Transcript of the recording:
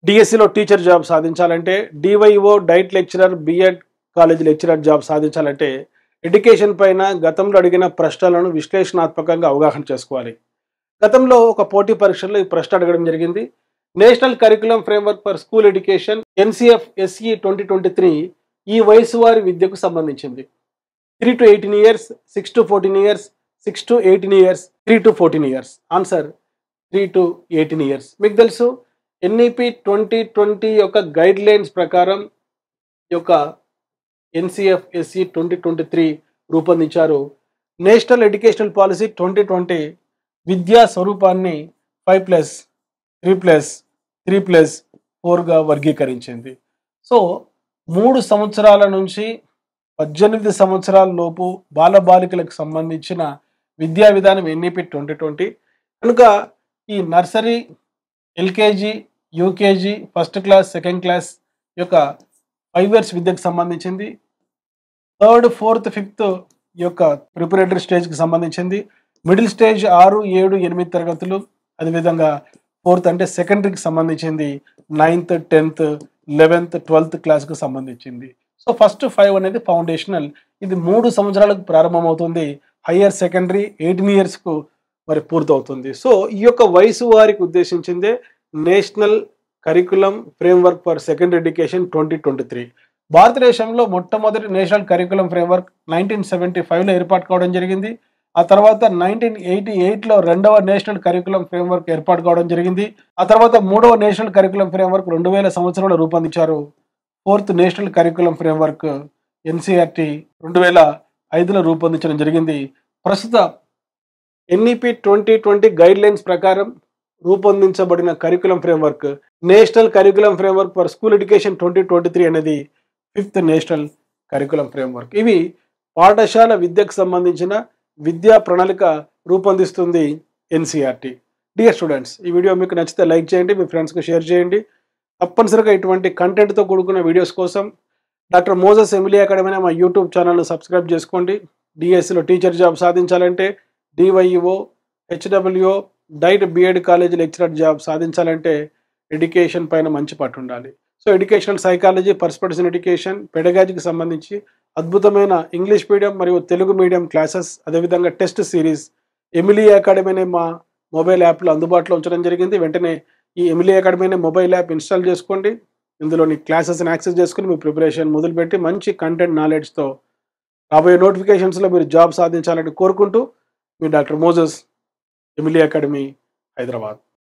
డిఎస్సిలో teacher job సాధించాలంటే, డివైఓ DIET lecturer, BEd college lecturer job సాధించాలంటే ఎడ్యుకేషన్ పైన గతంలో అడిగిన ప్రశ్నలను విశ్లేషణాత్మకంగా అవగాహన చేసుకోవాలి. గతంలో ఒక పోటీ పరీక్షల్లో ఈ ప్రశ్న అడగడం జరిగింది. National curriculum framework for school education NCF-SE 2023 ఈ వయసు వారి విద్యకు సంబంధించింది. 3 to 18 years, 6 to 14 years, 6 to 18 years, 3 to 14 years. Answer 3 to 18 years. మీకు తెలుసు NEP 2020 యొక్క గైడ్ లైన్స్ ప్రకారం ఈ యొక్క NCF-SE 2023 రూపొందించారు. నేషనల్ ఎడ్యుకేషనల్ పాలసీ 2020 విద్యా స్వరూపాన్ని 5+3+3+4గా వర్గీకరించింది. సో 3 సంవత్సరాల నుంచి 18 సంవత్సరాల లోపు బాలబాలికలకు సంబంధించిన విద్యా విధానం NEP 2020 కనుక ఈ nursery, LKG, UKG, first class, second class యొక్క 5 years విద్యకు సంబంధించింది. 3rd, 4th, 5th యొక్క ప్రిపరేటరీ స్టేజ్కి సంబంధించింది. మిడిల్ స్టేజ్ 6, 7, 8 తరగతులు, అదేవిధంగా 4th అంటే సెకండరీకి సంబంధించింది. 9th, 10th, 11th, 12th క్లాస్కి సంబంధించింది. సో ఫస్ట్ 5 అనేది ఫౌండేషనల్. ఇది 3 సంవత్సరాలకు ప్రారంభమవుతుంది. హయ్యర్ సెకండరీ 18 yearsకు మరి పూర్తవుతుంది. సో ఈ యొక్క వయసు వారికి ఉద్దేశించిందే national curriculum framework for secondary education 2023. భారతదేశంలో మొట్టమొదటి నేషనల్ కరిక్యులం ఫ్రేమ్వర్క్ 1975లో ఏర్పాటు కావడం జరిగింది. ఆ తర్వాత 1988లో రెండవ నేషనల్ కరిక్యులం ఫ్రేమ్వర్క్ ఏర్పాటు కావడం జరిగింది. ఆ తర్వాత మూడవ నేషనల్ కరిక్యులం ఫ్రేమ్వర్క్ 2000 సంవత్సరంలో రూపొందించారు. 4th national curriculum framework NCERT 2005లో రూపొందించడం జరిగింది. ప్రస్తుత NEP 2020 గైడ్ లైన్స్ ప్రకారం రూపొందించబడిన curriculum framework national curriculum framework for school education 2023 అనేది 5th నేషనల్ కరిక్యులం ఫ్రేమ్వర్క్. ఇవి పాఠశాల విద్యకు సంబంధించిన విద్యా ప్రణాళిక రూపొందిస్తుంది NCERT. డియర్ స్టూడెంట్స్, ఈ వీడియో మీకు నచ్చితే లైక్ చేయండి, మీ ఫ్రెండ్స్కి షేర్ చేయండి. తప్పనిసరిగా ఇటువంటి కంటెంట్తో కూడుకున్న వీడియోస్ కోసం డాక్టర్ మోజెస్ ఎమిలీ అకాడమీ మా యూట్యూబ్ ఛానల్ను సబ్స్క్రైబ్ చేసుకోండి. డిఎస్సిలో టీచర్ జాబ్ సాధించాలంటే, DYO, HWO, DIET, BEd college lecturer job సాధించాలంటే ఎడ్యుకేషన్ పైన మంచి పట్టు ఉండాలి. So educational psychology, perspectives in education, పెడగాజీకి సంబంధించి అద్భుతమైన ఇంగ్లీష్ మీడియం మరియు తెలుగు మీడియం క్లాసెస్, అదేవిధంగా టెస్ట్ సిరీస్ ఎమిలీ అకాడమీ అనే మా మొబైల్ యాప్లో అందుబాటులో ఉంచడం జరిగింది. వెంటనే ఈ ఎమిలీ అకాడమీ అనే మొబైల్ యాప్ ఇన్స్టాల్ చేసుకోండి. ఇందులోని క్లాసెస్ని యాక్సెస్ చేసుకుని మీ ప్రిపరేషన్ మొదలుపెట్టి మంచి కంటెంట్ నాలెడ్జ్తో రాబోయే నోటిఫికేషన్స్లో మీరు జాబ్ సాధించాలని కోరుకుంటూ మీ doctor Moses Emily Academy, Hyderabad.